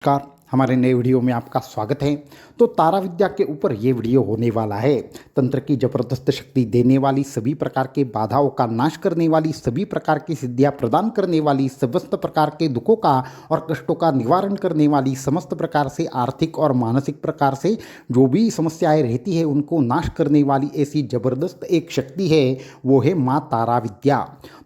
नमस्कार। हमारे नए वीडियो में आपका स्वागत है। तो तारा विद्या के ऊपर ये वीडियो होने वाला है। तंत्र की जबरदस्त शक्ति देने वाली, सभी प्रकार के बाधाओं का नाश करने वाली, सभी प्रकार की सिद्धियां प्रदान करने वाली, समस्त प्रकार के दुखों का और कष्टों का निवारण करने वाली, समस्त प्रकार से आर्थिक और मानसिक प्रकार से जो भी समस्याएं रहती है उनको नाश करने वाली ऐसी जबरदस्त एक शक्ति है, वो है माँ तारा विद्या।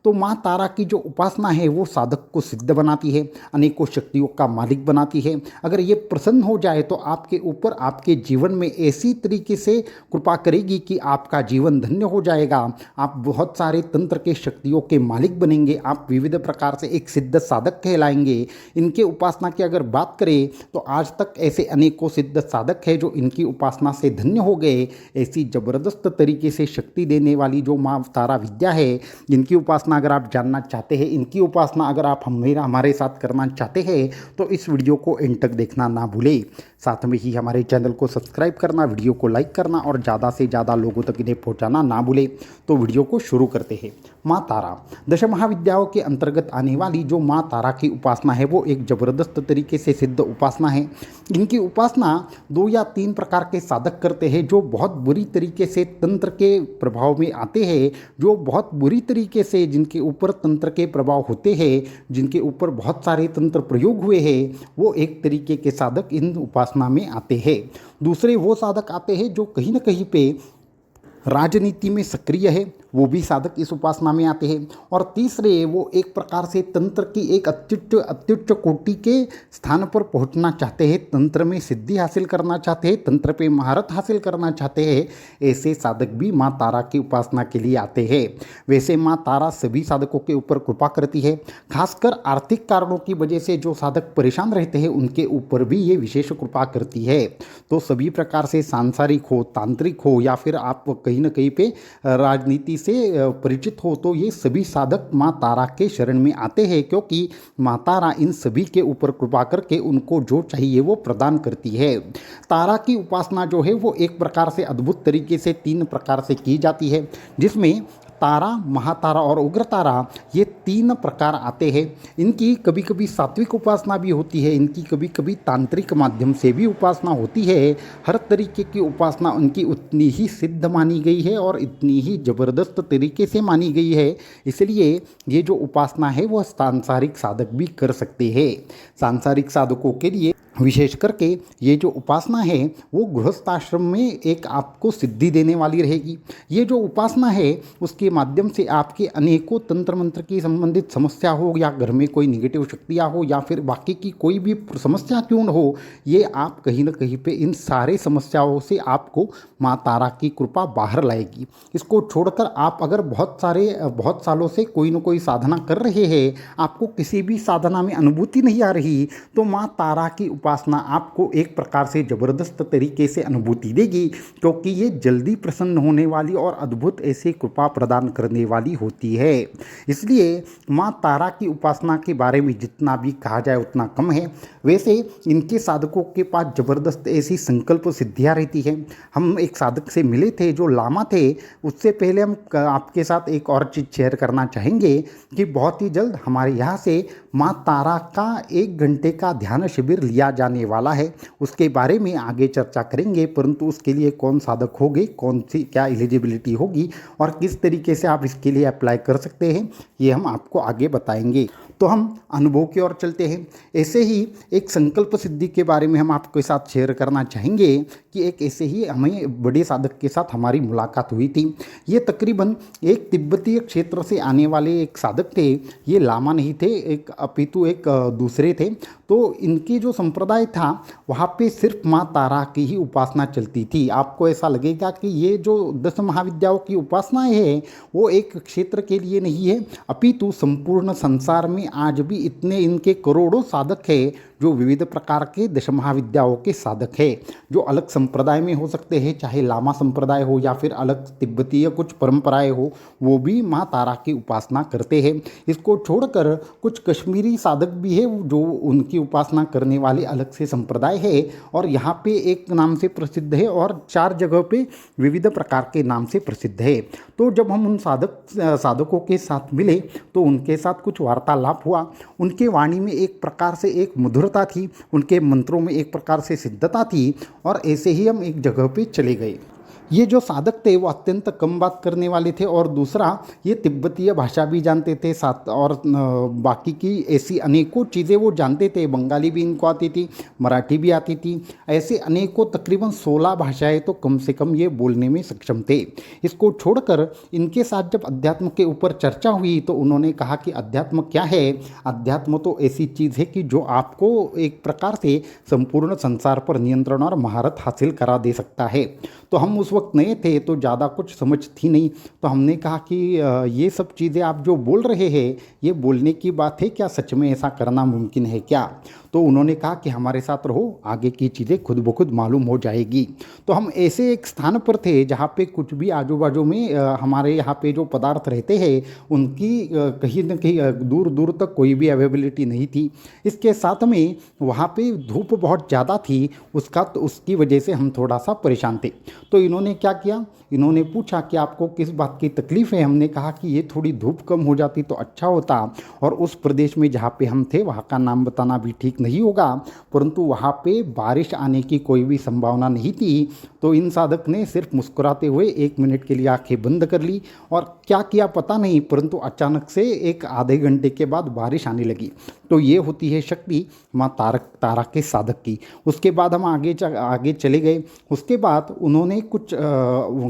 तो माँ तारा की जो उपासना है वो साधक को सिद्ध बनाती है, अनेकों शक्तियों का मालिक बनाती है। अगर ये प्रसन्न हो जाए तो आपके ऊपर, आपके जीवन में ऐसी तरीके से कृपा करेगी कि आपका जीवन धन्य हो जाएगा। आप बहुत सारे तंत्र के शक्तियों के मालिक बनेंगे। आप विविध प्रकार से एक सिद्ध साधक कहलाएंगे। इनके उपासना की अगर बात करें तो आज तक ऐसे अनेकों सिद्ध साधक हैं जो इनकी उपासना से धन्य हो गए। ऐसी जबरदस्त तरीके से शक्ति देने वाली जो माँ तारा विद्या है, इनकी उपासना अगर आप जानना चाहते हैं, इनकी उपासना अगर आप हमारे साथ करना चाहते हैं तो इस वीडियो को एंड तक देखना ना भूलें। साथ में ही हमारे चैनल को सब्सक्राइब करना, वीडियो को लाइक करना और ज़्यादा से ज़्यादा लोगों तक इन्हें पहुंचाना ना भूलें। तो वीडियो को शुरू करते हैं। माँ तारा दश महाविद्याओं के अंतर्गत आने वाली जो माँ तारा की उपासना है वो एक ज़बरदस्त तरीके से सिद्ध उपासना है। इनकी उपासना 2 या 3 प्रकार के साधक करते हैं जो बहुत बुरी तरीके से तंत्र के प्रभाव में आते हैं, जो बहुत बुरी तरीके से जिनके ऊपर तंत्र के प्रभाव होते हैं, जिनके ऊपर बहुत सारे तंत्र प्रयोग हुए हैं, वो एक तरीके के साधक इन उपासना में आते हैं। दूसरे वो साधक आते हैं जो कहीं ना कहीं पे राजनीति में सक्रिय है, वो भी साधक इस उपासना में आते हैं। और तीसरे वो एक प्रकार से तंत्र की एक अत्युच्च कोटि के स्थान पर पहुंचना चाहते हैं, तंत्र में सिद्धि हासिल करना चाहते हैं, तंत्र पे महारत हासिल करना चाहते हैं। ऐसे साधक भी माँ तारा की उपासना के लिए आते हैं। वैसे माँ तारा सभी साधकों के ऊपर कृपा करती है। खासकर आर्थिक कारणों की वजह से जो साधक परेशान रहते हैं उनके ऊपर भी ये विशेष कृपा करती है। तो सभी प्रकार से सांसारिक हो, तांत्रिक हो या फिर आप कहीं ना कहीं पे राजनीति से परिचित हो, तो ये सभी साधक माँ तारा के शरण में आते हैं, क्योंकि माँ तारा इन सभी के ऊपर कृपा करके उनको जो चाहिए वो प्रदान करती है। तारा की उपासना जो है वो एक प्रकार से अद्भुत तरीके से 3 प्रकार से की जाती है, जिसमें तारा, महातारा और उग्र तारा, ये 3 प्रकार आते हैं। इनकी कभी कभी सात्विक उपासना भी होती है, इनकी कभी कभी तांत्रिक माध्यम से भी उपासना होती है। हर तरीके की उपासना उनकी उतनी ही सिद्ध मानी गई है और इतनी ही जबरदस्त तरीके से मानी गई है। इसलिए ये जो उपासना है वो सांसारिक साधक भी कर सकते हैं। सांसारिक साधकों के लिए विशेष करके ये जो उपासना है वो गृहस्थ आश्रम में एक आपको सिद्धि देने वाली रहेगी। ये जो उपासना है उसके माध्यम से आपके अनेकों तंत्र मंत्र की संबंधित समस्या हो, या घर में कोई निगेटिव शक्तियाँ हो, या फिर बाकी की कोई भी समस्या क्यों न हो, ये आप कहीं ना कहीं पे इन सारे समस्याओं से आपको माँ तारा की कृपा बाहर लाएगी। इसको छोड़कर आप अगर बहुत सालों से कोई ना कोई साधना कर रहे हैं, आपको किसी भी साधना में अनुभूति नहीं आ रही, तो माँ तारा की उपासना आपको एक प्रकार से जबरदस्त तरीके से अनुभूति देगी, क्योंकि ये जल्दी प्रसन्न होने वाली और अद्भुत ऐसे कृपा प्रदान करने वाली होती है। इसलिए माँ तारा की उपासना के बारे में जितना भी कहा जाए उतना कम है। वैसे इनके साधकों के पास जबरदस्त ऐसी संकल्प सिद्धियाँ रहती हैं। हम एक साधक से मिले थे जो लामा थे। उससे पहले हम आपके साथ एक और चीज़ शेयर करना चाहेंगे कि बहुत ही जल्द हमारे यहाँ से माँ तारा का 1 घंटे का ध्यान शिविर लिया जाने वाला है। उसके बारे में आगे चर्चा करेंगे, परंतु उसके लिए कौन साधक होंगे, कौन सी क्या एलिजिबिलिटी होगी और किस तरीके से आप इसके लिए अप्लाई कर सकते हैं, ये हम आपको आगे बताएंगे। तो हम अनुभव की ओर चलते हैं। ऐसे ही एक संकल्प सिद्धि के बारे में हम आपके साथ शेयर करना चाहेंगे कि एक ऐसे ही हमें बड़े साधक के साथ हमारी मुलाकात हुई थी। ये तकरीबन एक तिब्बतीय क्षेत्र से आने वाले एक साधक थे। ये लामा नहीं थे, एक अपितु एक दूसरे थे। तो इनकी जो संप्रदाय था वहाँ पे सिर्फ माँ तारा की ही उपासना चलती थी। आपको ऐसा लगेगा कि ये जो 10 महाविद्याओं की उपासनाएं है वो एक क्षेत्र के लिए नहीं है, अपितु संपूर्ण संसार में आज भी इतने इनके करोड़ों साधक हैं जो विविध प्रकार के 10 महाविद्याओं के साधक हैं, जो अलग संप्रदाय में हो सकते हैं, चाहे लामा संप्रदाय हो या फिर अलग तिब्बतीय कुछ परंपराएं हो, वो भी माँ तारा की उपासना करते हैं। इसको छोड़कर कुछ कश्मीरी साधक भी है जो उनकी उपासना करने वाले अलग से संप्रदाय है, और यहाँ पे एक नाम से प्रसिद्ध है और 4 जगह पे विविध प्रकार के नाम से प्रसिद्ध है। तो जब हम उन साधकों के साथ मिले तो उनके साथ कुछ वार्तालाप हुआ। उनके वाणी में एक प्रकार से एक मधुरता तीव्रता थी, उनके मंत्रों में एक प्रकार से सिद्धता थी। और ऐसे ही हम एक जगह पे चले गए। ये जो साधक थे वो अत्यंत कम बात करने वाले थे, और दूसरा ये तिब्बतीय भाषा भी जानते थे साथ, और बाकी की ऐसी अनेकों चीज़ें वो जानते थे। बंगाली भी इनको आती थी, मराठी भी आती थी, ऐसे अनेकों तकरीबन 16 भाषाएं तो कम से कम ये बोलने में सक्षम थे। इसको छोड़कर इनके साथ जब अध्यात्म के ऊपर चर्चा हुई तो उन्होंने कहा कि अध्यात्म क्या है। अध्यात्म तो ऐसी चीज़ है कि जो आपको एक प्रकार से संपूर्ण संसार पर नियंत्रण और महारत हासिल करा दे सकता है। तो हम उस वक्त नए थे तो ज़्यादा कुछ समझ थी नहीं, तो हमने कहा कि ये सब चीज़ें आप जो बोल रहे हैं ये बोलने की बात है क्या, सच में ऐसा करना मुमकिन है क्या? तो उन्होंने कहा कि हमारे साथ रहो, आगे की चीज़ें खुद ब खुद मालूम हो जाएगी। तो हम ऐसे एक स्थान पर थे जहाँ पे कुछ भी आजू बाजू में हमारे यहाँ पे जो पदार्थ रहते हैं उनकी कहीं न कहीं दूर दूर तक कोई भी अवेलेबिलिटी नहीं थी। इसके साथ में वहाँ पे धूप बहुत ज़्यादा थी, उसकी वजह से हम थोड़ा सा परेशान थे। तो इन्होंने क्या किया, इन्होंने पूछा कि आपको किस बात की तकलीफ़ है। हमने कहा कि ये थोड़ी धूप कम हो जाती तो अच्छा होता, और उस प्रदेश में जहाँ पे हम थे वहाँ का नाम बताना भी ठीक नहीं होगा, परंतु वहाँ पे बारिश आने की कोई भी संभावना नहीं थी। तो इन साधक ने सिर्फ मुस्कुराते हुए 1 मिनट के लिए आंखें बंद कर ली, और क्या किया पता नहीं, परंतु अचानक से एक आधे घंटे के बाद बारिश आने लगी। तो ये होती है शक्ति माँ तारा के साधक की। उसके बाद हम आगे चले गए। उसके बाद उन्होंने कुछ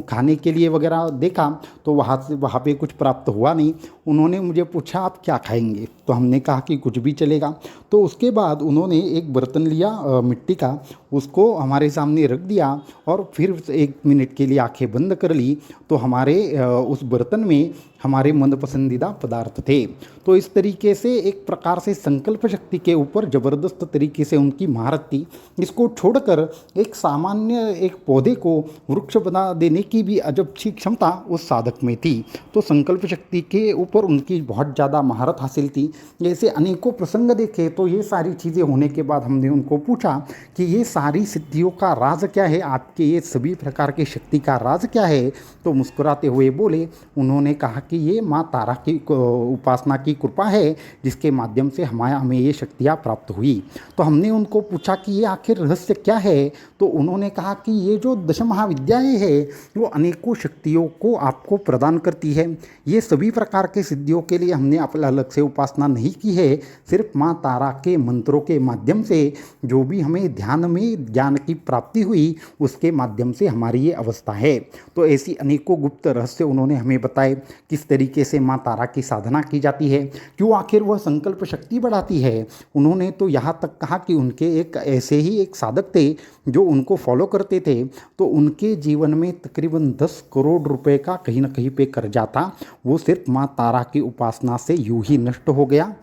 खाने के लिए वगैरह देखा, तो वहाँ पे कुछ प्राप्त हुआ नहीं। उन्होंने मुझे पूछा आप क्या खाएंगे, तो हमने कहा कि कुछ भी चलेगा। तो उसके बाद उन्होंने एक बर्तन लिया मिट्टी का, उसको हमारे सामने रख दिया, और फिर 1 मिनट के लिए आंखें बंद कर ली। तो हमारे उस बर्तन में हमारे मनपसंदीदा पदार्थ थे। तो इस तरीके से एक प्रकार से संकल्प शक्ति के ऊपर ज़बरदस्त तरीके से उनकी महारत थी। इसको छोड़कर एक सामान्य एक पौधे को वृक्ष बना देने की भी अजब सी क्षमता उस साधक में थी। तो संकल्प शक्ति के ऊपर उनकी बहुत ज़्यादा महारत हासिल थी। जैसे अनेकों प्रसंग देखे, तो ये सारी चीज़ें होने के बाद हमने उनको पूछा कि ये सारी सिद्धियों का राज क्या है, आपके ये सभी प्रकार की शक्ति का राज क्या है? तो मुस्कुराते हुए बोले, उन्होंने कहा कि ये माँ तारा की उपासना की कृपा है, जिसके माध्यम से हमें ये शक्तियाँ प्राप्त हुई। तो हमने उनको पूछा कि ये आखिर रहस्य क्या है? तो उन्होंने कहा कि ये जो 10 महाविद्याएँ हैं वो अनेकों शक्तियों को आपको प्रदान करती है। ये सभी प्रकार के सिद्धियों के लिए हमने अपना अलग से उपासना नहीं की है, सिर्फ माँ तारा के मंत्रों के माध्यम से जो भी हमें ध्यान में ज्ञान की प्राप्ति हुई उसके माध्यम से हमारी ये अवस्था है। तो ऐसी अनेकों गुप्त रहस्य उन्होंने हमें बताए, किस तरीके से माँ तारा की साधना की जाती है, क्यों आखिर वह संकल्प शक्ति बढ़ाती है। उन्होंने तो यहाँ तक कहा कि उनके एक ऐसे ही एक साधक थे जो उनको फॉलो करते थे, तो उनके जीवन में तकरीबन 10 करोड़ रुपए का कहीं ना कहीं पे कर्जा था, वो सिर्फ माँ तारा की उपासना से यूं ही नष्ट हो गया।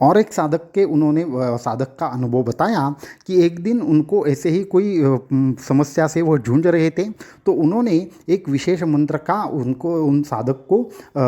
और एक साधक का अनुभव बताया कि एक दिन उनको ऐसे ही कोई समस्या से वो जूझ रहे थे, तो उन्होंने एक विशेष मंत्र का उन साधक को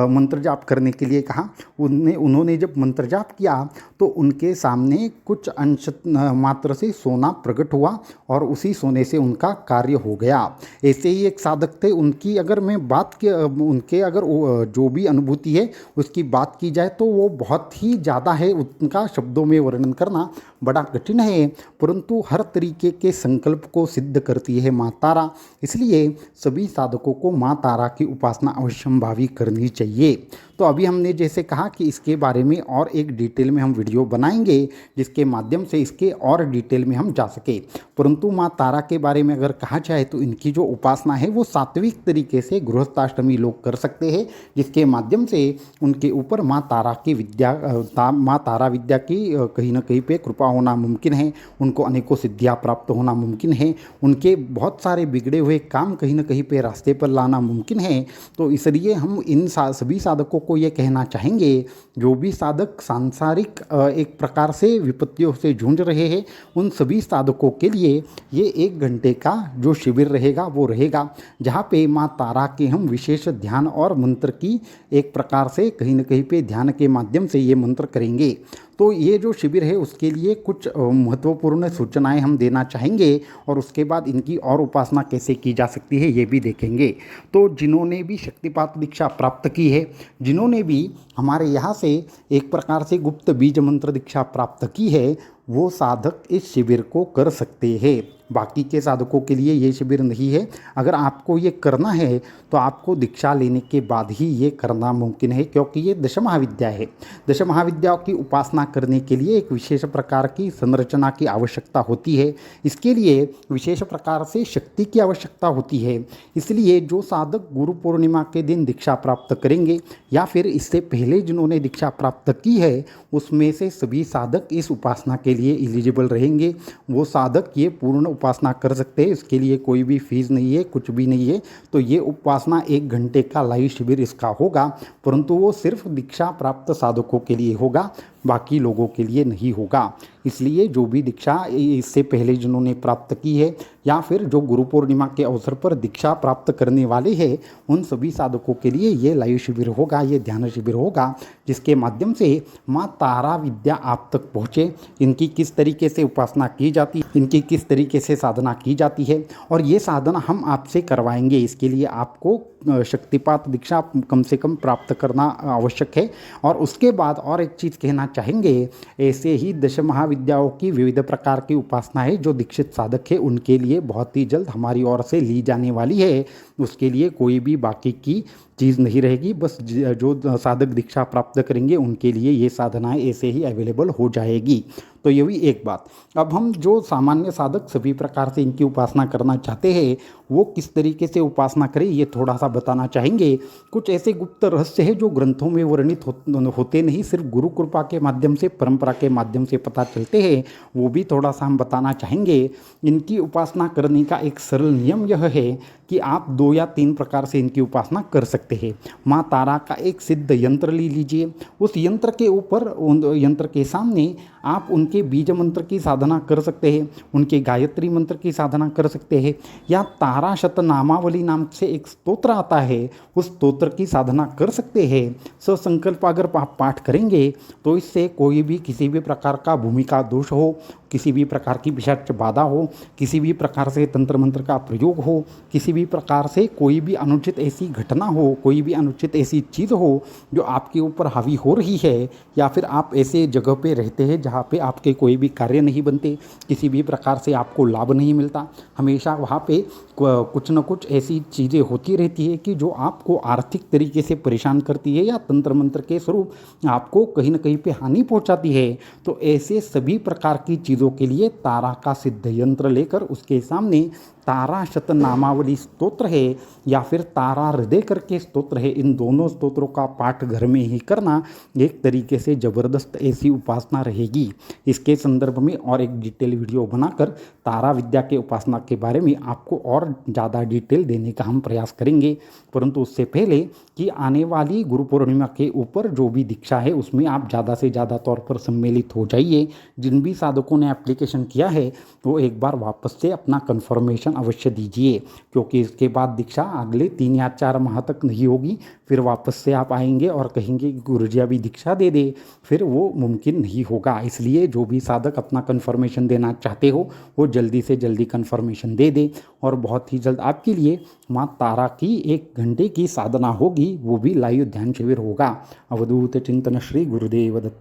मंत्र जाप करने के लिए कहा। उन्होंने जब मंत्र जाप किया तो उनके सामने कुछ अंश मात्र से सोना प्रकट हुआ, और उसी सोने से उनका कार्य हो गया। ऐसे ही एक साधक थे, उनकी अगर मैं उनके अगर जो भी अनुभूति है उसकी बात की जाए तो वो बहुत ही ज़्यादा है, उनका शब्दों में वर्णन करना बड़ा कठिन है, परंतु हर तरीके के संकल्प को सिद्ध करती है माँ तारा। इसलिए सभी साधकों को माँ तारा की उपासना अवश्यंभावी करनी चाहिए। तो अभी हमने जैसे कहा कि इसके बारे में और एक डिटेल में हम वीडियो बनाएंगे, जिसके माध्यम से इसके और डिटेल में हम जा सके। परंतु माँ तारा के बारे में अगर कहा जाए तो इनकी जो उपासना है वो सात्विक तरीके से गृहस्थाष्टमी लोग कर सकते हैं, जिसके माध्यम से उनके ऊपर माँ तारा विद्या की कहीं ना कहीं पे कृपा होना मुमकिन है, उनको अनेकों सिद्धियाँ प्राप्त होना मुमकिन है, उनके बहुत सारे बिगड़े हुए काम कहीं ना कहीं पे रास्ते पर लाना मुमकिन है। तो इसलिए हम इन सभी साधकों को ये कहना चाहेंगे, जो भी साधक सांसारिक एक प्रकार से विपत्तियों से जूझ रहे हैं, उन सभी साधकों के लिए ये 1 घंटे का जो शिविर रहेगा वो रहेगा, जहाँ पे माँ तारा के हम विशेष ध्यान और मंत्र की एक प्रकार से कहीं न कहीं पे ध्यान के माध्यम से ये मंत्र करेंगे। तो ये जो शिविर है उसके लिए कुछ महत्वपूर्ण सूचनाएं हम देना चाहेंगे, और उसके बाद इनकी और उपासना कैसे की जा सकती है ये भी देखेंगे। तो जिन्होंने भी शक्तिपात दीक्षा प्राप्त की है, जिन्होंने भी हमारे यहाँ से एक प्रकार से गुप्त बीज मंत्र दीक्षा प्राप्त की है, वो साधक इस शिविर को कर सकते हैं। बाकी के साधकों के लिए ये शिविर नहीं है। अगर आपको ये करना है तो आपको दीक्षा लेने के बाद ही ये करना मुमकिन है, क्योंकि ये दश महाविद्या है। दश महाविद्याओं की उपासना करने के लिए एक विशेष प्रकार की संरचना की आवश्यकता होती है। इसके लिए विशेष प्रकार से शक्ति की आवश्यकता होती है। इसलिए जो साधक गुरु पूर्णिमा के दिन दीक्षा प्राप्त करेंगे या फिर इससे पहले जिन्होंने दीक्षा प्राप्त की है, उसमें से सभी साधक इस उपासना के लिए एलिजिबल रहेंगे। वो साधक ये पूर्ण उपासना कर सकते हैं। इसके लिए कोई भी फीस नहीं है, कुछ भी नहीं है। तो ये उपासना 1 घंटे का लाइव शिविर इसका होगा, परंतु वो सिर्फ दीक्षा प्राप्त साधकों के लिए होगा, बाकी लोगों के लिए नहीं होगा। इसलिए जो भी दीक्षा इससे पहले जिन्होंने प्राप्त की है या फिर जो गुरु पूर्णिमा के अवसर पर दीक्षा प्राप्त करने वाले हैं, उन सभी साधकों के लिए ये लाइव शिविर होगा, ये ध्यान शिविर होगा, जिसके माध्यम से माँ तारा विद्या आप तक पहुँचे। इनकी किस तरीके से उपासना की जाती है, इनकी किस तरीके से साधना की जाती है, और ये साधना हम आपसे करवाएंगे। इसके लिए आपको शक्तिपात दीक्षा कम से कम प्राप्त करना आवश्यक है। और उसके बाद और एक चीज़ कहना चाहेंगे, ऐसे ही दश महाविद्याओं की विविध प्रकार की उपासना है जो दीक्षित साधक है उनके लिए बहुत ही जल्द हमारी ओर से ली जाने वाली है। उसके लिए कोई भी बाकी की चीज़ नहीं रहेगी। बस जो साधक दीक्षा प्राप्त करेंगे उनके लिए ये साधनाएं ऐसे ही अवेलेबल हो जाएगी। तो ये भी एक बात। अब हम जो सामान्य साधक सभी प्रकार से इनकी उपासना करना चाहते हैं, वो किस तरीके से उपासना करें ये थोड़ा सा बताना चाहेंगे। कुछ ऐसे गुप्त रहस्य हैं जो ग्रंथों में वर्णित होते नहीं, सिर्फ गुरु कृपा के माध्यम से, परंपरा के माध्यम से पता चलते हैं, वो भी थोड़ा सा हम बताना चाहेंगे। इनकी उपासना करने का एक सरल नियम यह है कि आप 2 या 3 प्रकार से इनकी उपासना कर सकते हैं। माँ तारा का एक सिद्ध यंत्र ले लीजिए, उस यंत्र के ऊपर, यंत्र के सामने आप उनके बीज मंत्र की साधना कर सकते हैं, उनके गायत्री मंत्र की साधना कर सकते हैं, या तारा शतनामावली नाम से एक स्तोत्र आता है, उस स्तोत्र की साधना कर सकते हैं। ससंकल्प अगर आप पाठ करेंगे तो इससे कोई भी किसी भी प्रकार का भूमिका दोष हो, किसी भी प्रकार की पिशाच बाधा हो, किसी भी प्रकार से तंत्र मंत्र का प्रयोग हो, किसी भी प्रकार से कोई भी अनुचित ऐसी घटना हो, कोई भी अनुचित ऐसी चीज़ हो जो आपके ऊपर हावी हो रही है, या फिर आप ऐसे जगह पे रहते हैं जहाँ पे आपके कोई भी कार्य नहीं बनते, किसी भी प्रकार से आपको लाभ नहीं मिलता, हमेशा वहाँ पे कुछ न कुछ ऐसी चीज़ें होती रहती है कि जो आपको आर्थिक तरीके से परेशान करती है या तंत्र मंत्र के स्वरूप आपको कहीं ना कहीं पे हानि पहुँचाती है। तो ऐसे सभी प्रकार की चीज़ों के लिए तारा का सिद्ध यंत्र लेकर उसके सामने तारा शतनामावली स्तोत्र है या फिर तारा हृदय करके स्तोत्र है, इन दोनों स्तोत्रों का पाठ घर में ही करना एक तरीके से ज़बरदस्त ऐसी उपासना रहेगी। इसके संदर्भ में और एक डिटेल वीडियो बनाकर तारा विद्या के उपासना के बारे में आपको और ज़्यादा डिटेल देने का हम प्रयास करेंगे। परंतु उससे पहले कि आने वाली गुरु पूर्णिमा के ऊपर जो भी दीक्षा है उसमें आप ज़्यादा से ज़्यादा तौर पर सम्मिलित हो जाइए। जिन भी साधकों ने एप्लीकेशन किया है वो एक बार वापस से अपना कन्फर्मेशन अवश्य दीजिए, क्योंकि इसके बाद दीक्षा अगले 3 या 4 माह तक नहीं होगी। फिर वापस से आप आएंगे और कहेंगे कि गुरुजी अभी दीक्षा दे दे, फिर वो मुमकिन नहीं होगा। इसलिए जो भी साधक अपना कन्फर्मेशन देना चाहते हो वो जल्दी से जल्दी कन्फर्मेशन दे दे, और बहुत ही जल्द आपके लिए माँ तारा की 1 घंटे की साधना होगी, वो भी लाइव ध्यान शिविर होगा। अवधूत चिंतन श्री गुरुदेव दत्त।